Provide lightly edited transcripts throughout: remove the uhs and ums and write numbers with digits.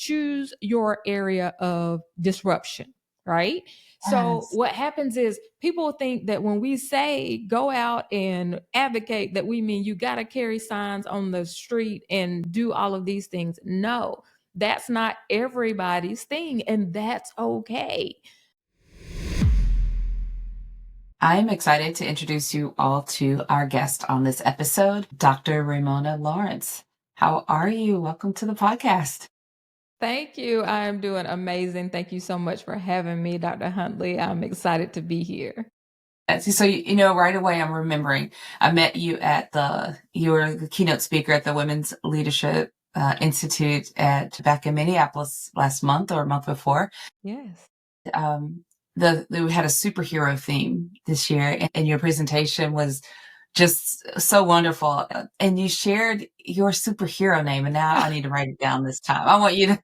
choose your area of disruption, right? So Yes. what happens is people think that when we say go out and advocate, that we mean you got to carry signs on the street and do all of these things. No, that's not everybody's thing, and that's okay. I'm excited to introduce you all to our guest on this episode, Dr. Raymona Lawrence. How are you? Welcome to the podcast. Thank you. I am doing amazing. Thank you so much for having me, Dr. Huntley. I'm excited to be here. So, right away, I'm remembering I met you you were the keynote speaker at the Women's Leadership Institute back in Minneapolis last month or a month before. Yes. Um, we had a superhero theme this year, and your presentation was just so wonderful. And you shared your superhero name, and now I need to write it down this time. I want you to,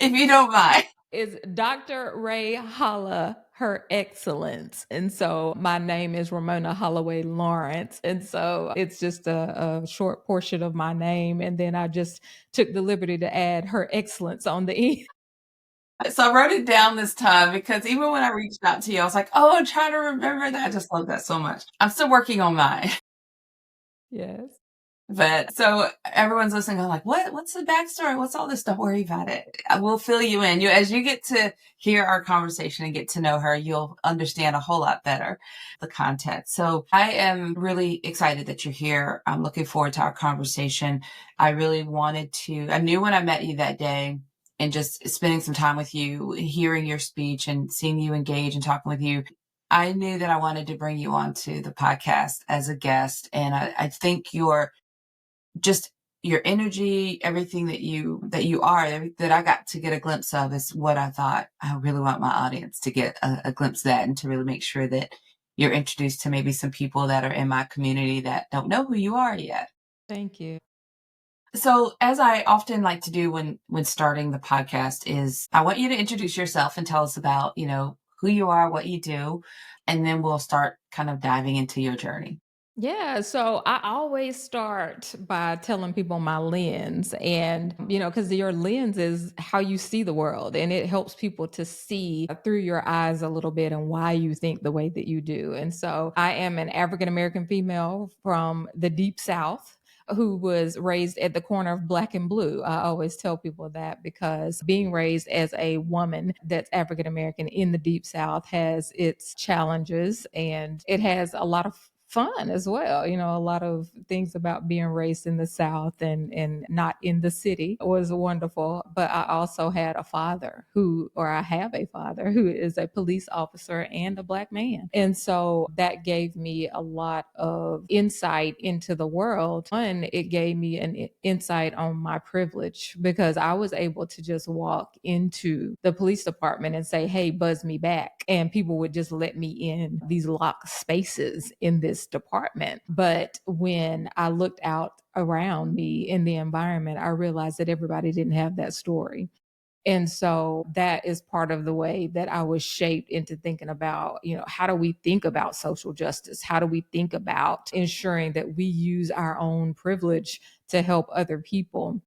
if you don't mind. Is Dr. Ray Holla, Her Excellence. And so my name is Raymona Holloway Lawrence. And so it's just a short portion of my name. And then I just took the liberty to add Her Excellence on the end. So I wrote it down this time because even when I reached out to you, I was like, oh, I'm trying to remember that. I just love that so much. I'm still working on mine. Yes. But so everyone's listening, going like, what's the backstory? What's all this? Don't worry about it. I will fill you in. As you get to hear our conversation and get to know her, you'll understand a whole lot better the content. So I am really excited that you're here. I'm looking forward to our conversation. I knew when I met you that day and just spending some time with you, hearing your speech and seeing you engage and talking with you, I knew that I wanted to bring you onto the podcast as a guest. And I think just your energy, everything that you are, that I got to get a glimpse of is what I thought I really want my audience to get a glimpse of that, and to really make sure that you're introduced to maybe some people that are in my community that don't know who you are yet. Thank you. So, as I often like to do when starting the podcast, is I want you to introduce yourself and tell us about, who you are, what you do, and then we'll start kind of diving into your journey. Yeah, so I always start by telling people my lens, and because your lens is how you see the world, and it helps people to see through your eyes a little bit and why you think the way that you do. And so I am an African American female from the Deep South who was raised at the corner of black and blue. I always tell people that because being raised as a woman that's African American in the Deep South has its challenges, and it has a lot of fun as well. A lot of things about being raised in the South and not in the city was wonderful. But I also had a father I have a father who is a police officer and a black man. And so that gave me a lot of insight into the world. One, it gave me an insight on my privilege because I was able to just walk into the police department and say, hey, buzz me back. And people would just let me in these locked spaces in this department. But when I looked out around me in the environment, I realized that everybody didn't have that story. And so that is part of the way that I was shaped into thinking about, how do we think about social justice? How do we think about ensuring that we use our own privilege to help other people?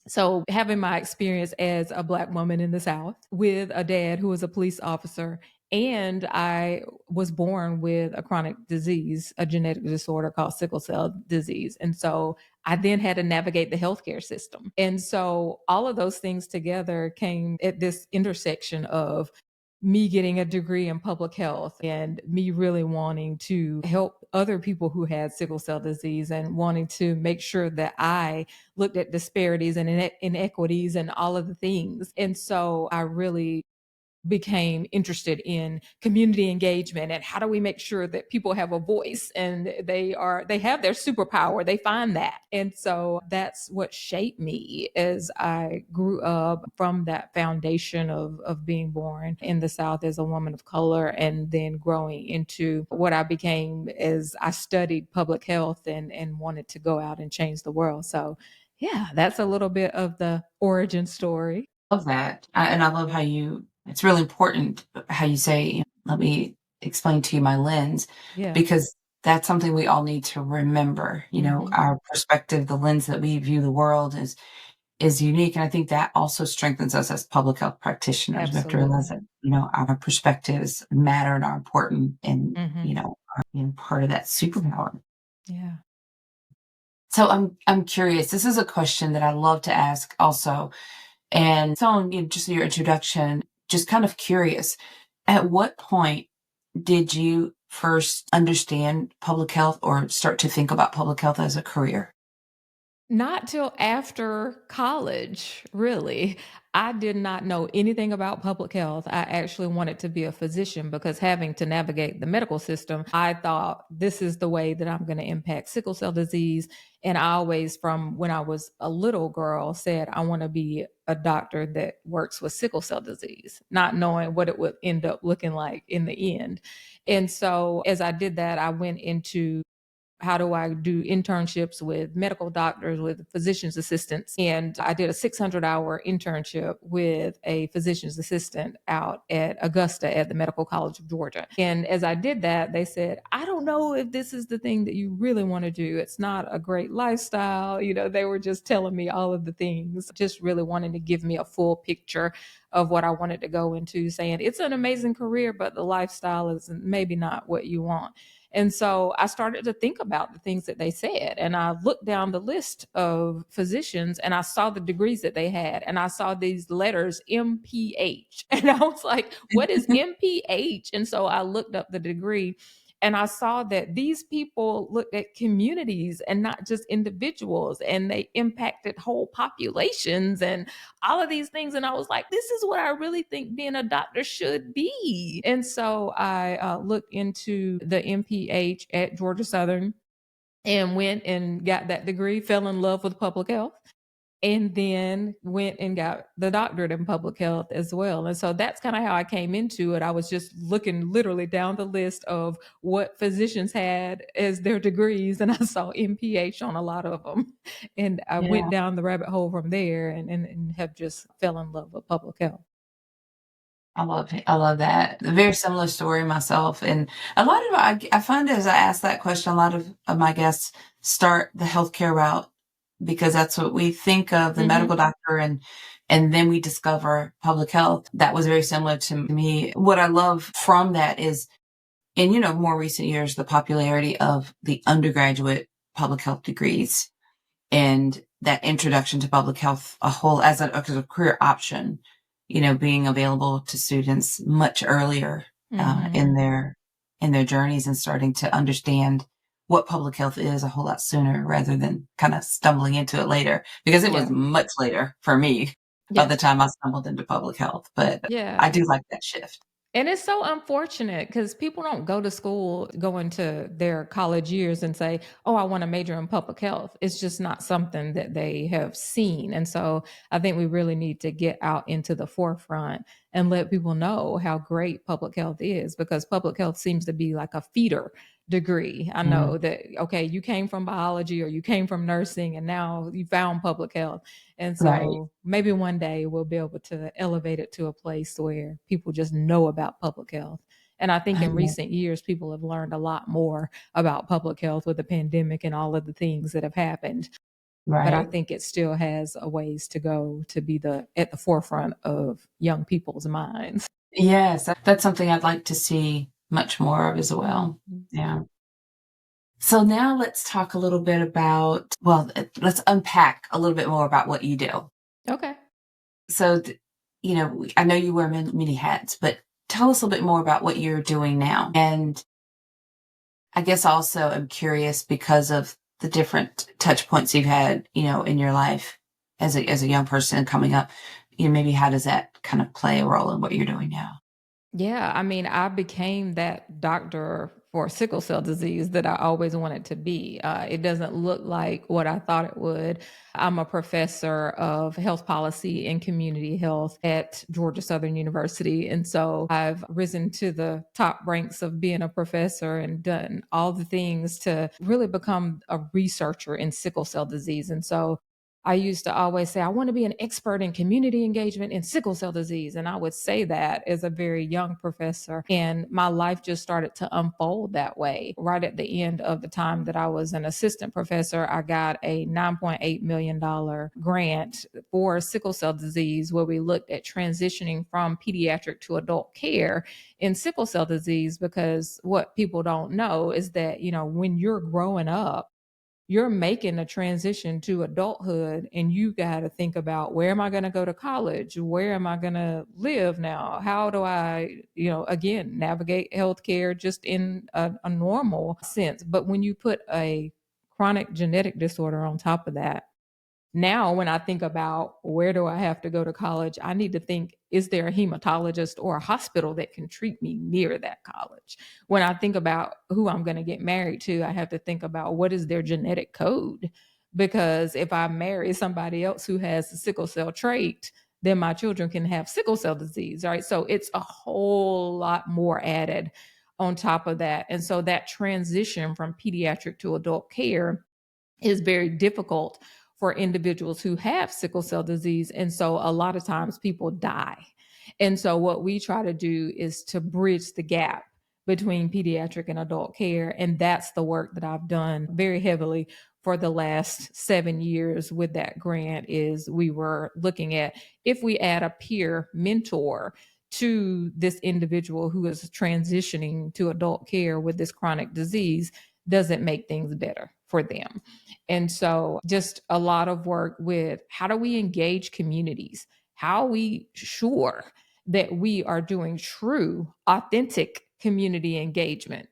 So having my experience as a black woman in the South with a dad who was a police officer, and I was born with a chronic disease, a genetic disorder called sickle cell disease. And so I then had to navigate the healthcare system. And so all of those things together came at this intersection of me getting a degree in public health and me really wanting to help other people who had sickle cell disease and wanting to make sure that I looked at disparities and inequities and all of the things. And so I really became interested in community engagement and how do we make sure that people have a voice and they have their superpower, they find that. And so that's what shaped me as I grew up from that foundation of being born in the South as a woman of color, and then growing into what I became as I studied public health and wanted to go out and change the world. So yeah, that's a little bit of the origin story. Love that. And I love it's really important how you say, let me explain to you my lens, Yeah. because that's something we all need to remember. Mhm. Our perspective, the lens that we view the world is unique. And I think that also strengthens us as public health practitioners. We have to realize Absolutely. that, our perspectives matter and are important and, Hmm. are part of that superpower. Yeah. So I'm curious. This is a question that I love to ask also. And so just your introduction, just kind of curious, at what point did you first understand public health or start to think about public health as a career? Not till after college, really. I did not know anything about public health. I actually wanted to be a physician because having to navigate the medical system, I thought this is the way that I'm going to impact sickle cell disease. And I always, from when I was a little girl, said I want to be a doctor that works with sickle cell disease, not knowing what it would end up looking like in the end. And so as I did that, I went into how do I do internships with medical doctors, with physician's assistants? And I did a 600-hour internship with a physician's assistant out at Augusta at the Medical College of Georgia. And as I did that, they said, I don't know if this is the thing that you really want to do. It's not a great lifestyle. They were just telling me all of the things, just really wanting to give me a full picture of what I wanted to go into, saying it's an amazing career, but the lifestyle is maybe not what you want. And so I started to think about the things that they said. And I looked down the list of physicians and I saw the degrees that they had. And I saw these letters MPH. And I was like, what is MPH? And so I looked up the degree and I saw that these people looked at communities and not just individuals, and they impacted whole populations and all of these things. And I was like, this is what I really think being a doctor should be. And so I looked into the MPH at Georgia Southern and went and got that degree, fell in love with public health, and then went and got the doctorate in public health as well. And so that's kind of how I came into it. I was just looking literally down the list of what physicians had as their degrees, and I saw MPH on a lot of them. And I went Yeah. down the rabbit hole from there and have just fell in love with public health. I love it. I love that. A very similar story myself, and a lot of I find as I ask that question, a lot of my guests start the healthcare route because that's what we think of the medical Mhm. doctor, and then we discover public health. That was very similar to me. What I love from that is in more recent years the popularity of the undergraduate public health degrees and that introduction to public health a whole as a career option, being available to students much earlier Mhm. in their journeys and starting to understand what public health is a whole lot sooner rather than kind of stumbling into it later because it was Yeah. much later for me by Yeah. the time I stumbled into public health. But I Yeah. do like that shift. And it's so unfortunate because people don't go to school, go into their college years and say, oh, I want to major in public health. It's just not something that they have seen. And so I think we really need to get out into the forefront and let people know how great public health is, because public health seems to be like a feeder degree. I Mm, know that, okay, you came from biology or you came from nursing and now you found public health. And right. so maybe one day we'll be able to elevate it to a place where people just know about public health. And I think in Yeah, recent years, people have learned a lot more about public health with the pandemic and all of the things that have happened. But I right. think it still has a ways to go to be at the forefront of young people's minds. Yes, that's something I'd like to see much more of as well. Yeah. So now let's talk a little bit about, well, let's unpack a little bit more about what you do. Okay. So, I know you wear many hats, but tell us a little bit more about what you're doing now. And I guess also I'm curious because of the different touch points you've had, in your life as a young person coming up, maybe how does that kind of play a role in what you're doing now? Yeah, I mean, I became that doctor for sickle cell disease that I always wanted to be. It doesn't look like what I thought it would. I'm a professor of health policy and community health at Georgia Southern University. And so I've risen to the top ranks of being a professor and done all the things to really become a researcher in sickle cell disease. And so I used to always say, I want to be an expert in community engagement in sickle cell disease. And I would say that as a very young professor. And my life just started to unfold that way. Right at the end of the time that I was an assistant professor, I got a $9.8 million grant for sickle cell disease, where we looked at transitioning from pediatric to adult care in sickle cell disease. Because what people don't know is that, when you're growing up, you're making a transition to adulthood, and you got to think about, where am I going to go to college? Where am I going to live now? How do I, again, navigate healthcare just in a normal sense? But when you put a chronic genetic disorder on top of that, now when I think about, where do I have to go to college, I need to think, is there a hematologist or a hospital that can treat me near that college? When I think about who I'm going to get married to, I have to think about, what is their genetic code? Because if I marry somebody else who has the sickle cell trait, then my children can have sickle cell disease, right? So it's a whole lot more added on top of that. And so that transition from pediatric to adult care is very difficult for individuals who have sickle cell disease. And so a lot of times people die. And so what we try to do is to bridge the gap between pediatric and adult care. And that's the work that I've done very heavily for the last 7 years with that grant. Is we were looking at, if we add a peer mentor to this individual who is transitioning to adult care with this chronic disease, does it make things better for them? And so just a lot of work with, how do we engage communities? How are we sure that we are doing true, authentic community engagement,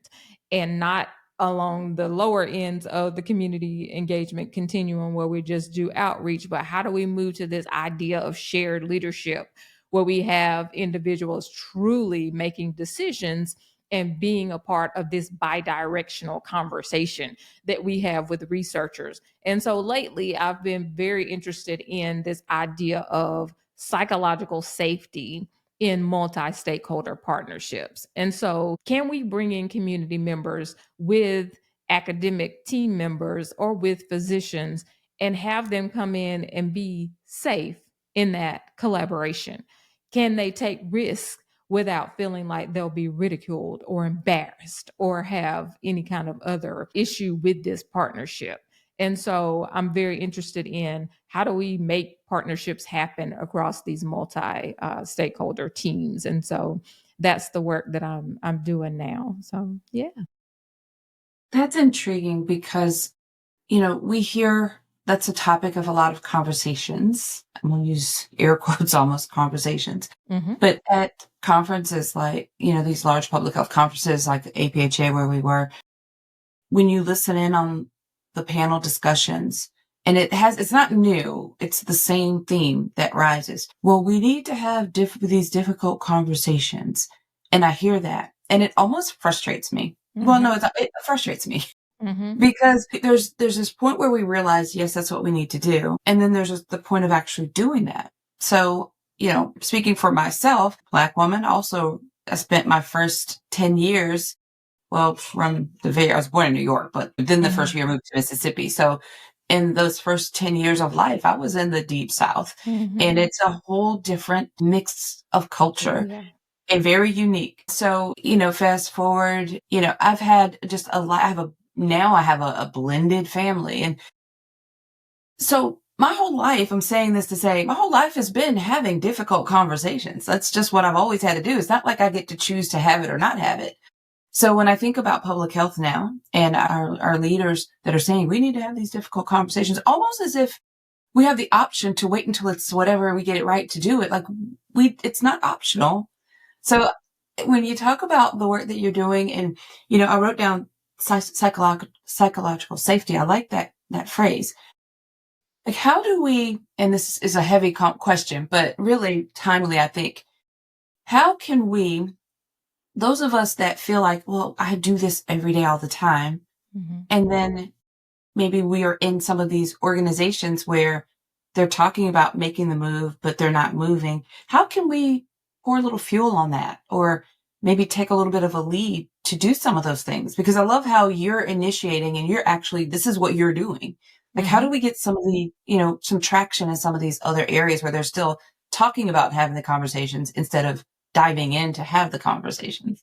and not along the lower ends of the community engagement continuum, where we just do outreach? But how do we move to this idea of shared leadership, where we have individuals truly making decisions and being a part of this bi-directional conversation that we have with researchers? And so lately, I've been very interested in this idea of psychological safety in multi-stakeholder partnerships. And so, can we bring in community members with academic team members or with physicians, and have them come in and be safe in that collaboration? Can they take risks without feeling like they'll be ridiculed or embarrassed or have any kind of other issue with this partnership? And so I'm very interested in, how do we make partnerships happen across these multi stakeholder teams? And so that's the work that I'm doing now. So yeah. That's intriguing because, we hear that's a topic of a lot of conversations. I'm going to use air quotes, almost conversations. Hmm. But at conferences like, these large public health conferences like the APHA where we were, when you listen in on the panel discussions, and it's not new, it's the same theme that rises. Well, we need to have these difficult conversations. And I hear that, and it almost frustrates me. Well, no, it frustrates me. Hmm. Because there's this point where we realize, yes, that's what we need to do. And then there's the point of actually doing that. So, speaking for myself, Black woman, also, I spent my first 10 years, well, I was born in New York, but then the first year I moved to Mississippi. So in those first 10 years of life, I was in the deep South, and it's a whole different mix of culture. Yeah. And very unique. So, fast forward, I've had just a lot. Now I have a blended family. And so my whole life, I'm saying this to say, my whole life has been having difficult conversations. That's just what I've always had to do. It's not like I get to choose to have it or not have it. So when I think about public health now, and our leaders that are saying we need to have these difficult conversations, almost as if we have the option to wait until it's whatever we get it right to do it. Like it's not optional. So when you talk about the work that you're doing, and, I wrote down psychological safety. I like that phrase. Like, how do we, and this is a heavy question, but really timely, I think, how can we, those of us that feel like, well, I do this every day, all the time, and then maybe we are in some of these organizations where they're talking about making the move, but they're not moving. How can we pour a little fuel on that, or maybe take a little bit of a lead to do some of those things? Because I love how you're initiating, and you're actually, this is what you're doing. Like, how do Mhm. we get some of the, some traction in some of these other areas where they're still talking about having the conversations instead of diving in to have the conversations?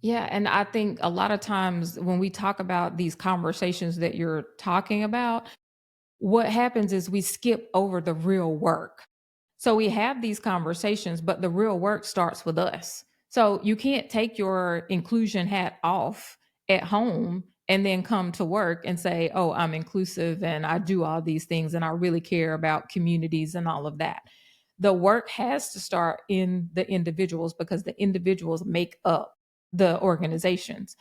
Yeah, and I think a lot of times when we talk about these conversations that you're talking about, what happens is we skip over the real work. So we have these conversations, but the real work starts with us. So you can't take your inclusion hat off at home and then come to work and say, "Oh, I'm inclusive and I do all these things and I really care about communities and all of that." The work has to start in the individuals because the individuals make up the organizations.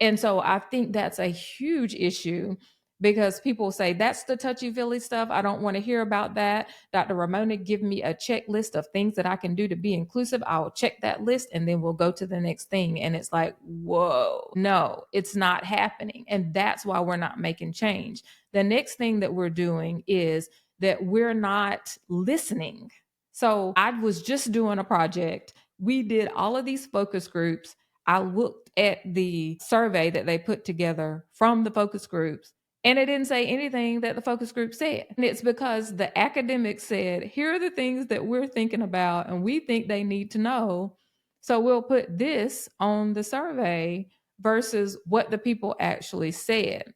And so I think that's a huge issue because people say, that's the touchy feely stuff. I don't want to hear about that. Dr. Ramona, give me a checklist of things that I can do to be inclusive. I'll check that list and then we'll go to the next thing. And it's like, whoa, no, it's not happening. And that's why we're not making change. The next thing that we're doing is that we're not listening. So I was just doing a project. We did all of these focus groups. I looked at the survey that they put together from the focus groups, and it didn't say anything that the focus group said. And it's because the academics said, here are the things that we're thinking about and we think they need to know. So we'll put this on the survey versus what the people actually said.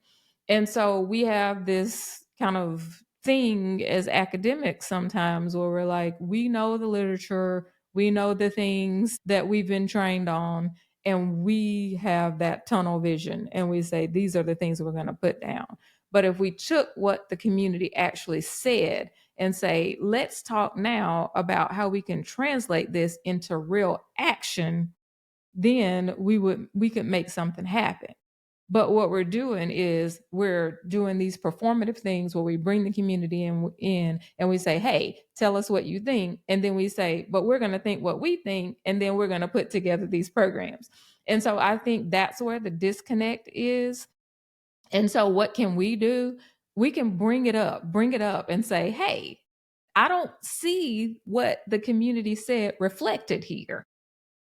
And so we have this kind of thing as academics sometimes where we're like, we know the literature, we know the things that we've been trained on, and we have that tunnel vision and we say these are the things we're going to put down. But if we took what the community actually said and say, let's talk now about how we can translate this into real action, then we could make something happen. But what we're doing is we're doing these performative things where we bring the community in and we say, hey, tell us what you think. And then we say, but we're going to think what we think. And then we're going to put together these programs. And so I think that's where the disconnect is. And so what can we do? We can bring it up and say, hey, I don't see what the community said reflected here.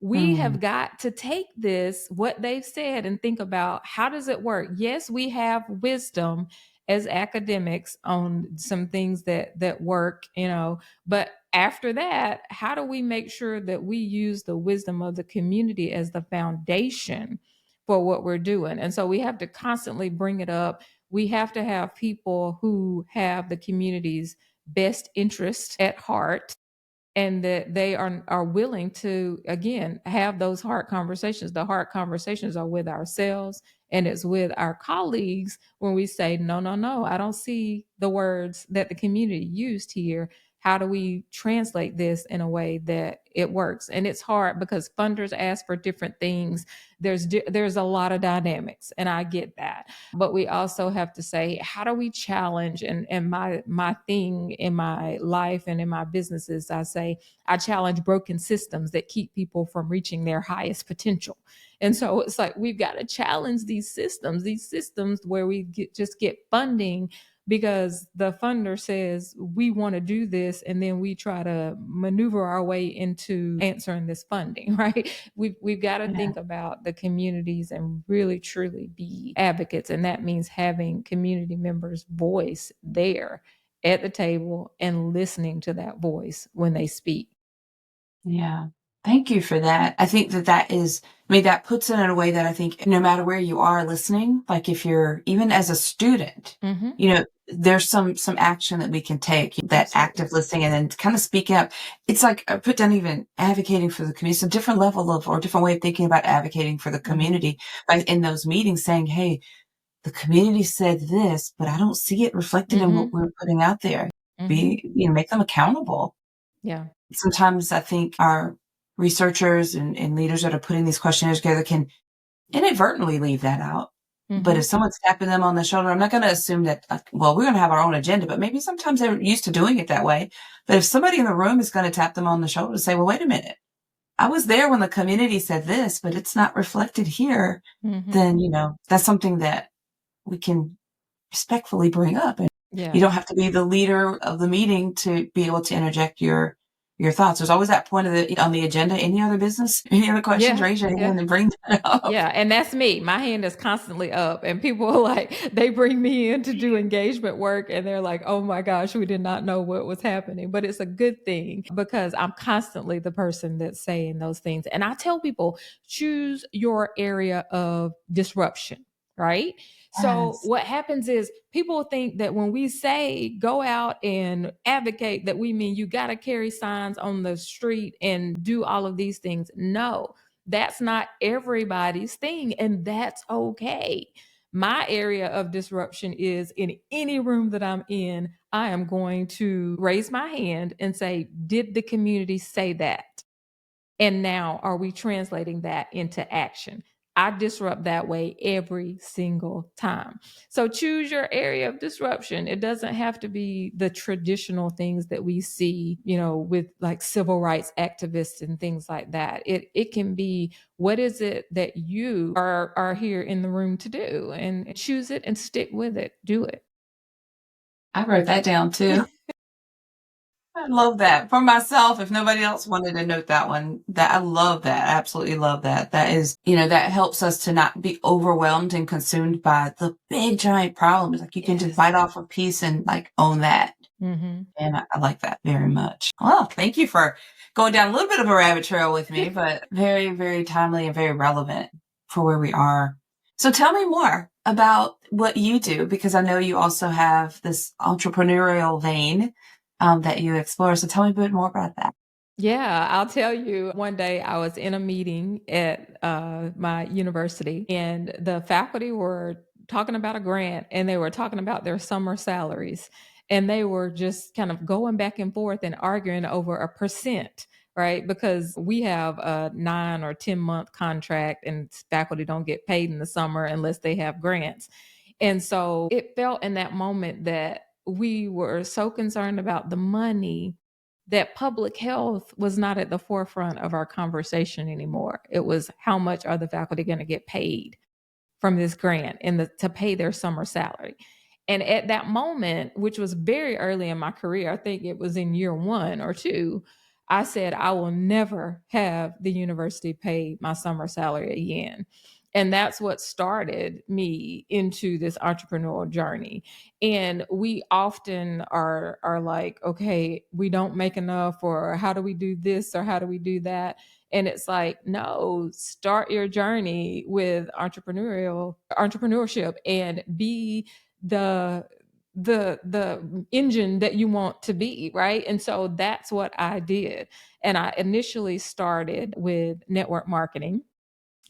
We Mm, have got to take this, what they've said, and think about how does it work? Yes, we have wisdom as academics on some things that work, but after that, how do we make sure that we use the wisdom of the community as the foundation for what we're doing? And so we have to constantly bring it up. We have to have people who have the community's best interest at heart and that they are willing to again have those hard conversations. The hard conversations are with ourselves and it's with our colleagues when we say no, no, no, I don't see the words that the community used here. How do we translate this in a way that it works? And it's hard because funders ask for different things. There's a lot of dynamics and I get that, but we also have to say how do we challenge, and my thing in my life and in my businesses, I say I challenge broken systems that keep people from reaching their highest potential. And so it's like we've got to challenge these systems where just get funding because the funder says we want to do this and then we try to maneuver our way into answering this funding. Right, we've got to yeah. think about the communities and really truly be advocates, and that means having community members voice there at the table and listening to that voice when they speak. Yeah. Thank you for that. I think that is, I mean, that puts it in a way that I think no matter where you are listening, like if you're even as a student, Hmm. there's some action that we can take, that Absolutely. active listening and then kind of speaking up. It's like I put down even advocating for the community. It's a different level of or different way of thinking about advocating for the Hmm. community. Like in those meetings saying, hey, the community said this, but I don't see it reflected in what Hmm. we're putting out there. Hmm. Make them accountable. Yeah. Sometimes I think our researchers and leaders that are putting these questionnaires together can inadvertently leave that out. But if Hmm. someone's tapping them on the shoulder, I'm not going to assume that, like, well, we're going to have our own agenda, but maybe sometimes they're used to doing it that way. But if somebody in the room is going to tap them on the shoulder to say, well, wait a minute, I was there when the community said this, but it's not reflected here, Hmm. then, that's something that we can respectfully bring up. And you Yeah. don't have to be the leader of the meeting to be able to interject your your thoughts. There's always that point on the agenda. Any other business? Any other questions? Yeah. Raise your Yeah. hand and bring that up. Yeah, and that's me. My hand is constantly up, and people are like, they bring me in to do engagement work, and they're like, oh my gosh, we did not know what was happening. But it's a good thing because I'm constantly the person that's saying those things. And I tell people, choose your area of disruption, right? So Yes. what happens is people think that when we say go out and advocate, that we mean you got to carry signs on the street and do all of these things. No, that's not everybody's thing, and that's okay. My area of disruption is in any room that I'm in, I am going to raise my hand and say, did the community say that? And now are we translating that into action? I disrupt that way every single time. So choose your area of disruption. It doesn't have to be the traditional things that we see, with like civil rights activists and things like that. It can be, what is it that you are here in the room to do, and choose it and stick with it. Do it. I wrote that down too. I love that for myself. If nobody else wanted to note that one, that I love that. I absolutely love that. That is, that helps us to not be overwhelmed and consumed by the big giant problems. Like you can just bite off a piece and like own that. Mm-hmm. And I like that very much. Oh, thank you for going down a little bit of a rabbit trail with me, but very, very timely and very relevant for where we are. So tell me more about what you do, because I know you also have this entrepreneurial vein that you explore. So tell me a bit more about that. Yeah, I'll tell you. One day I was in a meeting at my university, and the faculty were talking about a grant, and they were talking about their summer salaries. And they were just kind of going back and forth and arguing over a percent, right? Because we have a 9 or 10 month contract, and faculty don't get paid in the summer unless they have grants. And so it felt in that moment that we were so concerned about the money that public health was not at the forefront of our conversation anymore. It was, how much are the faculty going to get paid from this grant and to pay their summer salary? And at that moment, which was very early in my career, I think it was in year 1 or 2, I said, I will never have the university pay my summer salary again. And that's what started me into this entrepreneurial journey. And we often are like, okay, we don't make enough, or how do we do this, or how do we do that? And it's like, no, start your journey with entrepreneurship and be the the engine that you want to be, right? And so that's what I did. And I initially started with network marketing.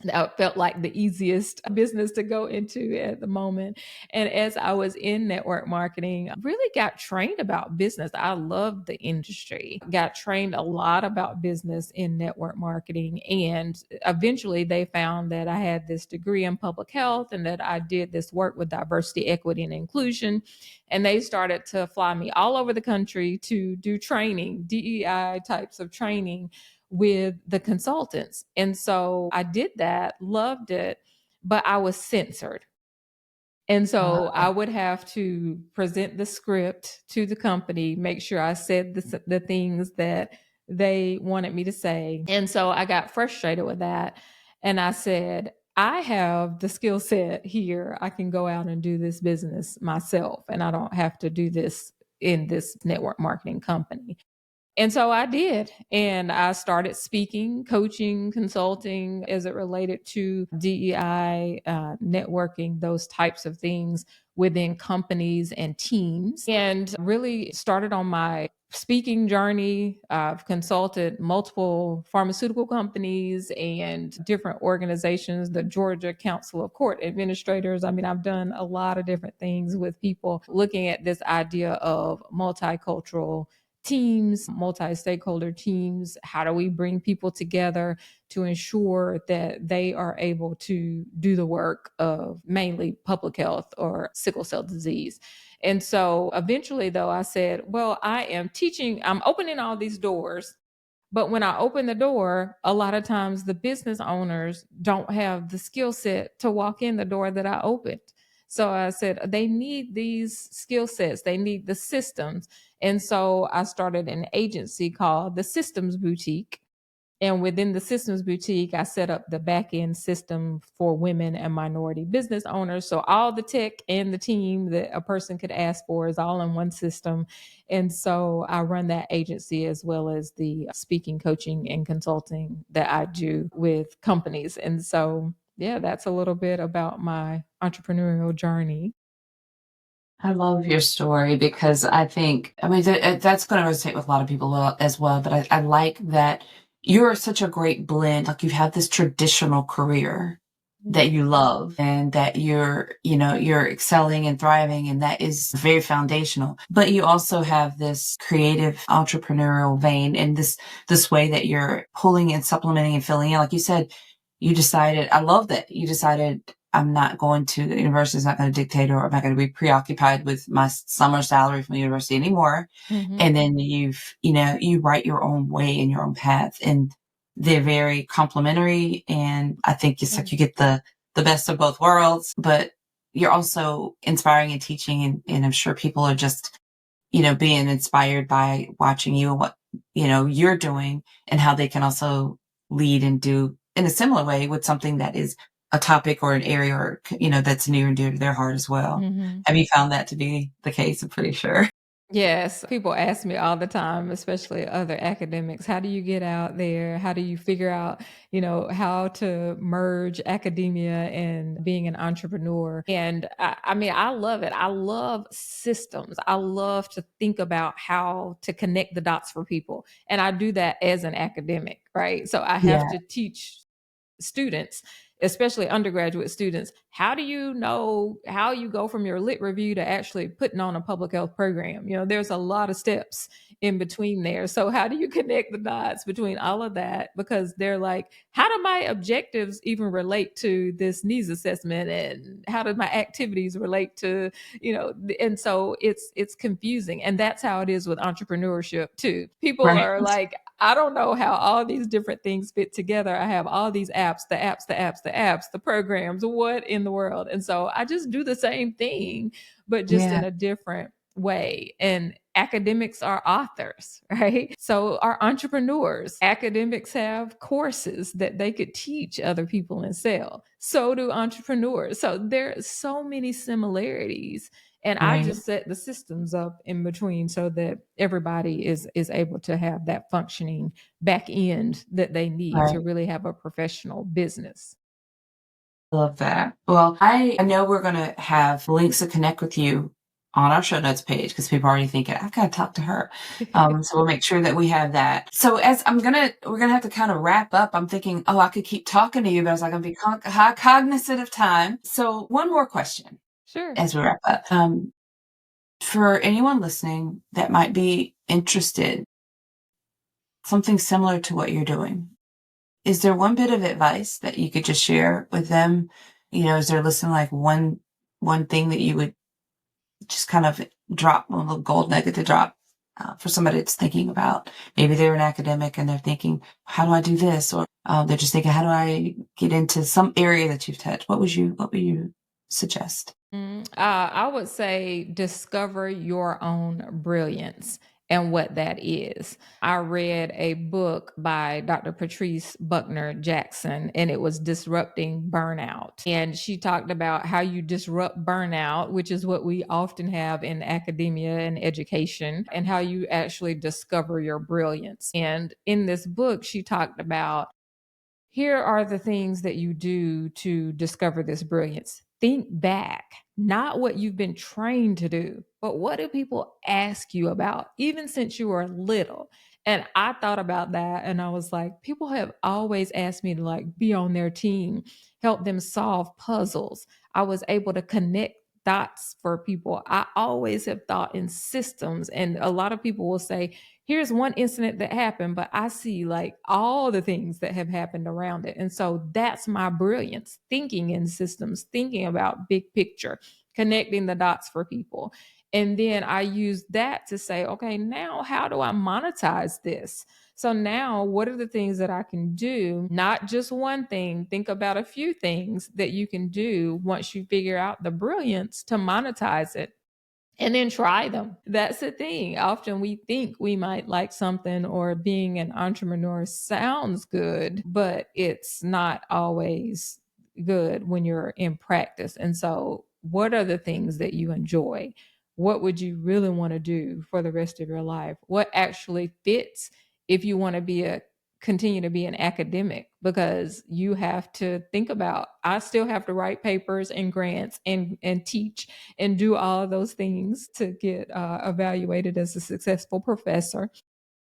That felt like the easiest business to go into at the moment. And as I was in network marketing, I really got trained about business. I loved the industry, got trained a lot about business in network marketing. And eventually they found that I had this degree in public health and that I did this work with diversity, equity, and inclusion. And they started to fly me all over the country to do training, DEI types of training with the consultants. And so I did that, loved it, but I was censored. And so I would have to present the script to the company, make sure I said the things that they wanted me to say. And so I got frustrated with that. And I said, I have the skill set here. I can go out and do this business myself, and I don't have to do this in this network marketing company. And so I did. And I started speaking, coaching, consulting as it related to DEI, networking, those types of things within companies and teams, and really started on my speaking journey. I've consulted multiple pharmaceutical companies and different organizations, the Georgia Council of Court Administrators. I mean, I've done a lot of different things with people looking at this idea of multicultural teams, multi-stakeholder teams. How do we bring people together to ensure that they are able to do the work of mainly public health or sickle cell disease? And so eventually, though, I said, well, I am teaching, I'm opening all these doors. But when I open the door, a lot of times the business owners don't have the skill set to walk in the door that I opened. So I said, they need these skill sets, they need the systems. And so I started an agency called the Systems Boutique. And within the Systems Boutique, I set up the back end system for women and minority business owners. So all the tech and the team that a person could ask for is all in one system. And so I run that agency as well as the speaking, coaching, and consulting that I do with companies. And so, yeah, that's a little bit about my entrepreneurial journey. I love your story because I think, I mean, that's going to resonate with a lot of people as well. But I like that you're such a great blend. Like you have this traditional career that you love and that you're excelling and thriving. And that is very foundational. But you also have this creative entrepreneurial vein and this way that you're pulling and supplementing and filling in. Like you said, you decided, I love that you decided I'm not going to, the university is not going to dictate, or I'm not going to be preoccupied with my summer salary from the university anymore. Mhm. And then you write your own way and your own path, and they're very complementary. And I think it's like you get the best of both worlds, but you're also inspiring and teaching. And I'm sure people are just, being inspired by watching you and what, you're doing and how they can also lead and do in a similar way with something that is a topic or an area or, that's near and dear to their heart as well. Mhm. Have you found that to be the case? I'm pretty sure. Yes, people ask me all the time, especially other academics, how do you get out there? How do you figure out, how to merge academia and being an entrepreneur? And I mean, I love it. I love systems. I love to think about how to connect the dots for people. And I do that as an academic, right? So I have Yeah. to teach students, especially undergraduate students, how do you know how you go from your lit review to actually putting on a public health program? There's a lot of steps in between there. So how do you connect the dots between all of that? Because they're like, how do my objectives even relate to this needs assessment, and how do my activities relate to, and so it's confusing. And that's how it is with entrepreneurship too. People Right. are like, I don't know how all these different things fit together. I have all these apps, the programs, what in the world? And so I just do the same thing, but just Yeah. in a different way. And academics are authors, right? So are entrepreneurs. Academics have courses that they could teach other people and sell. So do entrepreneurs. So there are so many similarities, and I Right. just set the systems up in between so that everybody is able to have that functioning back end that they need to Right. really have a professional business. Love that. Well, I know we're going to have links to connect with you on our show notes page because people are already thinking, I've got to talk to her. So we'll make sure that we have that. So as we're going to have to kind of wrap up. I'm thinking, oh, I could keep talking to you, but I was like, I'm be cognizant of time. So one more question Sure. as we wrap up. For anyone listening that might be interested, something similar to what you're doing, is there one bit of advice that you could just share with them? Is there listening like one thing that you would just kind of drop, a little gold nugget to drop for somebody that's thinking about, maybe they're an academic and they're thinking, how do I do this? Or they're just thinking, how do I get into some area that you've touched? What would you suggest? I would say discover your own brilliance and what that is. I read a book by Dr. Patrice Buckner Jackson, and it was Disrupting Burnout. And she talked about how you disrupt burnout, which is what we often have in academia and education, and how you actually discover your brilliance. And in this book, she talked about, here are the things that you do to discover this brilliance. Think back, not what you've been trained to do, but what do people ask you about, even since you were little? And I thought about that and I was like, people have always asked me to like be on their team, help them solve puzzles. I was able to connect dots for people. I always have thought in systems, and a lot of people will say, here's one incident that happened, but I see like all the things that have happened around it. And so that's my brilliance, thinking in systems, thinking about big picture, connecting the dots for people. And then I use that to say, okay, now how do I monetize this? So now what are the things that I can do? Not just one thing, think about a few things that you can do once you figure out the brilliance to monetize it. and then try them. That's the thing. Often we think we might like something, or being an entrepreneur sounds good, but it's not always good when you're in practice. And so, what are the things that you enjoy? What would you really want to do for the rest of your life? What actually fits if you want to be a continue to be an academic? Because you have to think about, I still have to write papers and grants and teach and do all of those things to get evaluated as a successful professor.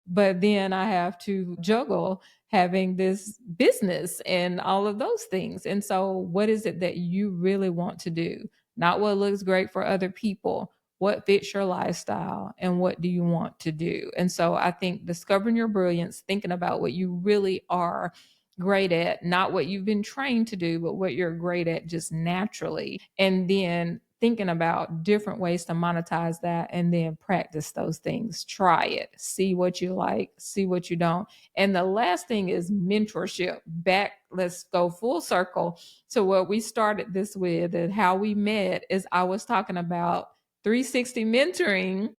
But then I have to juggle having this business and all of those things. And so, what is it that you really want to do? Not what looks great for other people. What fits your lifestyle, and what do you want to do? And so, I think discovering your brilliance, thinking about what you really are great at, not what you've been trained to do, but what you're great at just naturally. And then thinking about different ways to monetize that, and then practice those things. Try it, see what you like, see what you don't. And the last thing is mentorship. Back, let's go full circle to what we started this with, and how we met is I was talking about 360 mentoring,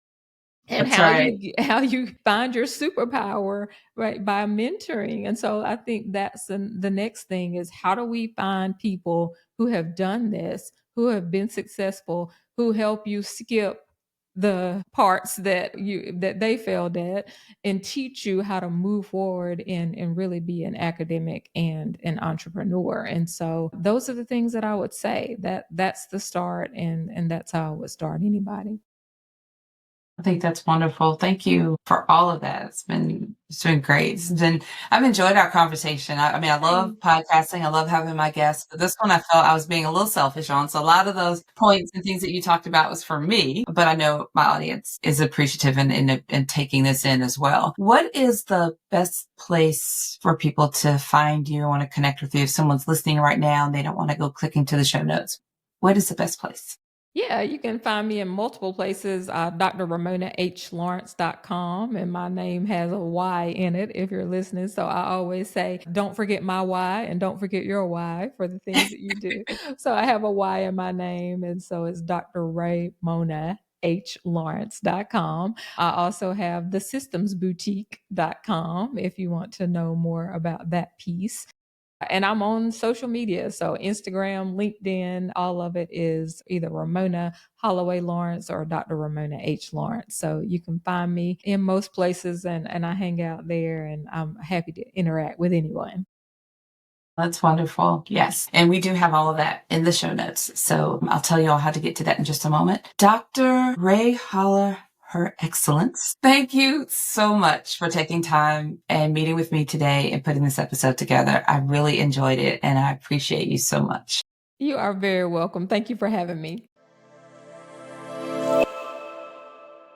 and That's right. how you find your superpower, right, by mentoring. And so I think that's the next thing is, how do we find people who have done this, who have been successful, who help you skip the parts that they failed at, and teach you how to move forward and really be an academic and an entrepreneur. And so those are the things that I would say, that's the start, and that's how I would start anybody. I think that's wonderful. Thank you for all of that. It's been great. I've enjoyed our conversation. I mean, I love Thanks. podcasting. I love having my guests, but this one I felt I was being a little selfish on. So a lot of those points and things that you talked about was for me, but I know my audience is appreciative and taking this in as well. What is the best place for people to find you, want to connect with you? If someone's listening right now and they don't want to go clicking to the show notes, what is the best place? Yeah, you can find me in multiple places. DrRamonaHLawrence.com, and my name has a Y in it if you're listening. So I always say, don't forget my Y and don't forget your Y for the things that you do. So I have a Y in my name, and so it's DrRamonaHLawrence.com. I also have thesystemsboutique.com if you want to know more about that piece. And I'm on social media. So Instagram, LinkedIn, all of it is either Ramona Holloway Lawrence or Dr. Ramona H. Lawrence. So you can find me in most places, and I hang out there, and I'm happy to interact with anyone. That's wonderful. Yes. And we do have all of that in the show notes. So I'll tell you all how to get to that in just a moment. Dr. Ray Holler, Her Excellence, thank you so much for taking time and meeting with me today and putting this episode together. I really enjoyed it, and I appreciate you so much. You are very welcome. Thank you for having me.